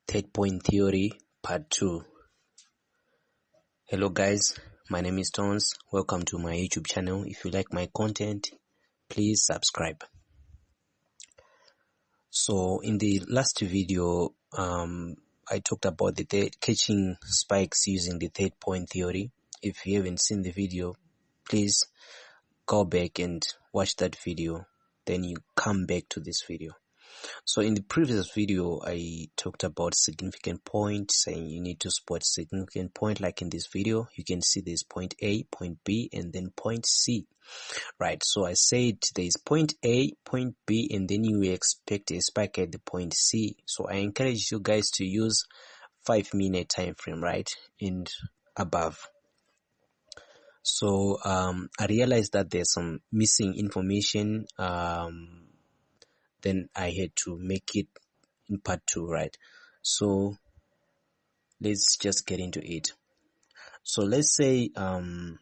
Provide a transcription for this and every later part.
Third Point Theory Part 2. Hello guys, my name is Stones. Welcome to my YouTube channel. If you like my content, please subscribe. So in the last video, I talked about the catching spikes using the third point theory. If you haven't seen the video, please go back and watch that video. Then you come back to this video. So in the previous video, I talked about significant point, saying you need to spot significant point. Like in this video, you can see there's point A, point B, and then point C, right? So I said there's point A, point B, and then you expect a spike at the point C. So I encourage you guys to use 5-minute time frame, right, and above. So I realized that there's some missing information. Then I had to make it in part 2, right? So let's just get into it. So let's say in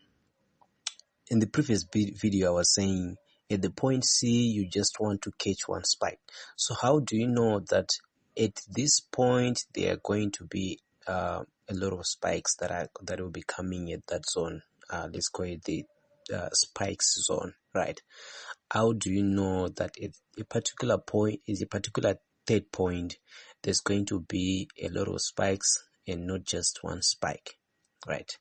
the previous video I was saying at the point C you just want to catch one spike. So how do you know that at this point there are going to be a lot of spikes that will be coming at that zone? Let's call it the spikes zone, right? How do you know that at a particular point is a particular third point there's going to be a lot of spikes and not just one spike, right?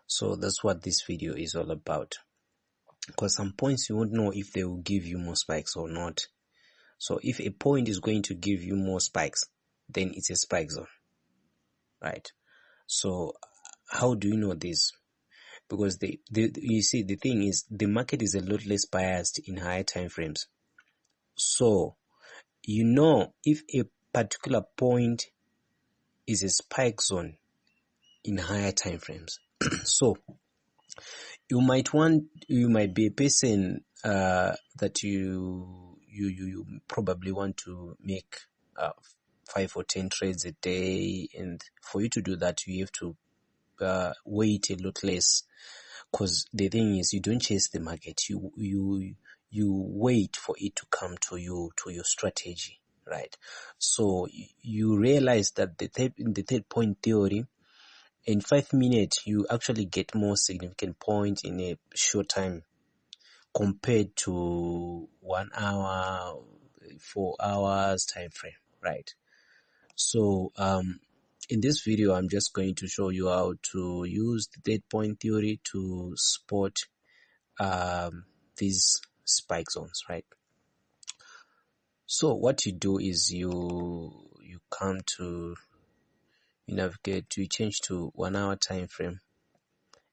So that's what this video is all about, because some points you won't know if they will give you more spikes or not. So if a point is going to give you more spikes, then it's a spike zone, right? So how do you know this? Because you see, the thing is, the market is a lot less biased in higher time frames. So you know if a particular point is a spike zone in higher time frames. So you might be a person that you probably want to make 5 or 10 trades a day, and for you to do that you have to wait a lot less, because the thing is, you don't chase the market, you wait for it to come to you, to your strategy, right? So you realize that in the third point theory, in 5 minutes you actually get more significant points in a short time compared to 1 hour, 4 hours time frame, right? So in this video, I'm just going to show you how to use the third point theory to spot these spike zones, right? So what you do is you navigate, you change to 1 hour time frame,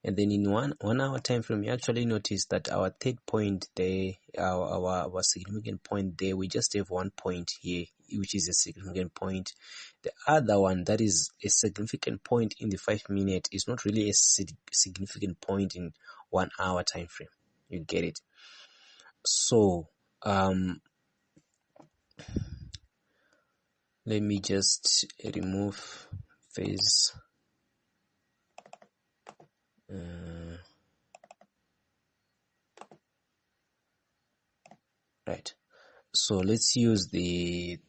and then in one hour time frame you actually notice that our third point there, our significant point there, we just have one point here which is a significant point. The other one that is a significant point in the 5 minute is not really a significant point in 1 hour time frame. You get it? So let me just remove phase. Right, so let's use the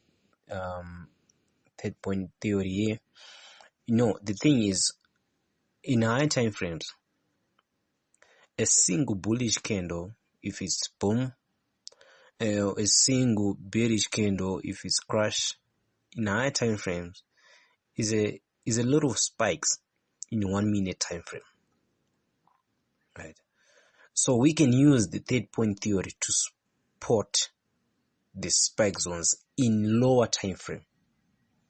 third point theory here. The thing is, in high time frames, a single bullish candle, if it's boom, a single bearish candle, if it's crash, in high time frames is a lot of spikes in 1 minute time frame, right? So we can use the third point theory to spot the spike zones in lower time frame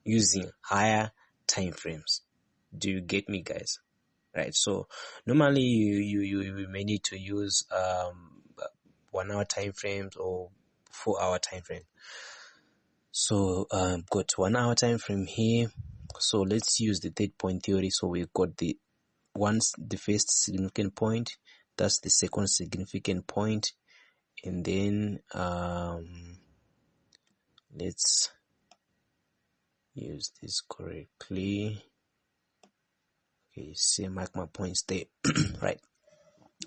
using higher time frames. Do you get me, guys? Right, so normally you may need to use 1 hour time frames or 4 hour time frame. So got 1 hour time frame here. So let's use the third point theory. So we've got the first significant point, that's the second significant point, and then let's use this correctly. Okay, see, mark my points there. Right,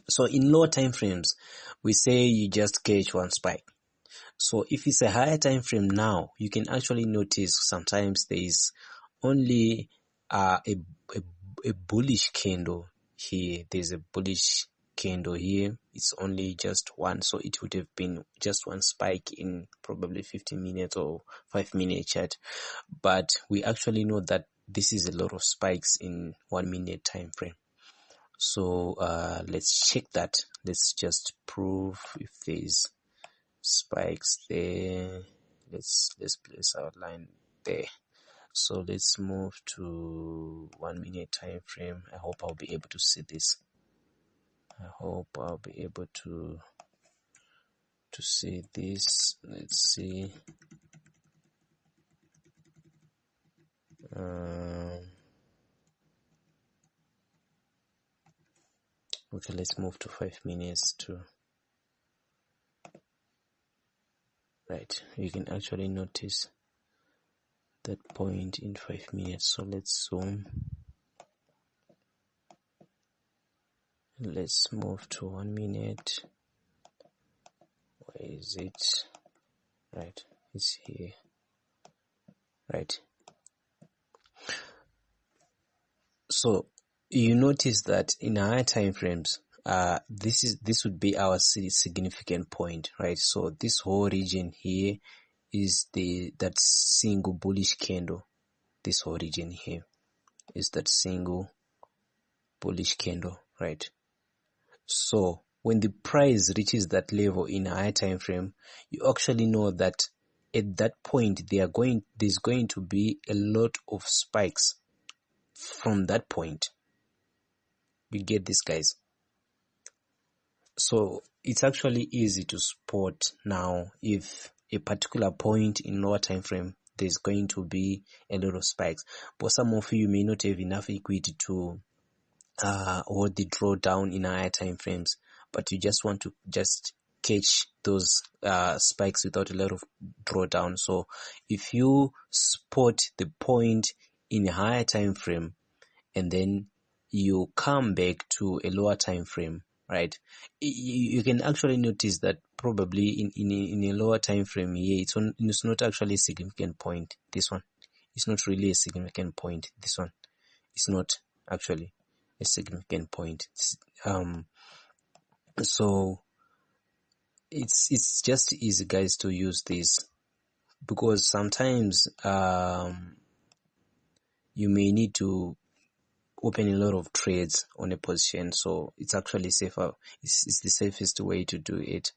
so in lower time frames we say you just catch one spike. So if it's a higher time frame now, you can actually notice sometimes there is only a bullish candle here. There's a bullish candle here. It's only just one, so it would have been just one spike in probably 15 minutes or 5-minute chart. But we actually know that this is a lot of spikes in 1 minute time frame. So let's check that. Let's just prove if there's spikes there. Let's place our line there. So let's move to 1 minute time frame. I hope I'll be able to see this. I hope I'll be able to see this. Let's see. Okay, let's move to 5 minutes too. Right, you can actually notice that point in 5 minutes. So let's zoom. Let's move to 1 minute. Where is it? Right, it's here. Right. So you notice that in higher time frames, this would be our significant point, right? So this whole region here is that single bullish candle. This whole region here is that single bullish candle, right? So when the price reaches that level in a higher time frame, you actually know that at that point there's going to be a lot of spikes from that point. You get this, guys? So it's actually easy to spot now if a particular point in lower time frame there's going to be a lot of spikes. But some of you may not have enough equity to hold the drawdown in higher time frames, but you just want to just catch those spikes without a lot of drawdown. So if you spot the point in a higher time frame and then you come back to a lower time frame, right, you can actually notice that probably in a lower time frame here, it's not actually a significant point. This one, it's not really a significant point. This one, it's not actually a significant point. So it's just easy, guys, to use this, because sometimes you may need to open a lot of trades on a position, so it's actually safer. It's the safest way to do it.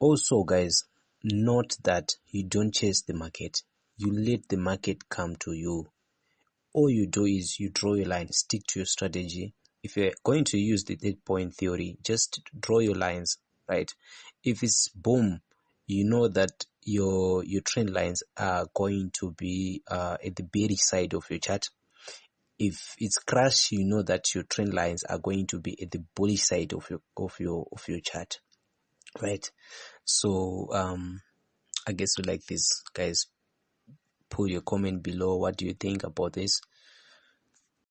Also, guys, note that you don't chase the market. You let the market come to you. All you do is you draw your line, stick to your strategy. If you're going to use the 8-point theory, just draw your lines, right? If it's boom, you know that your trend lines are going to be at the bearish side of your chart. If it's crash, you know that your trend lines are going to be at the bullish side of your chart, right? So I guess you like this, guys. Put your comment below. What do you think about this?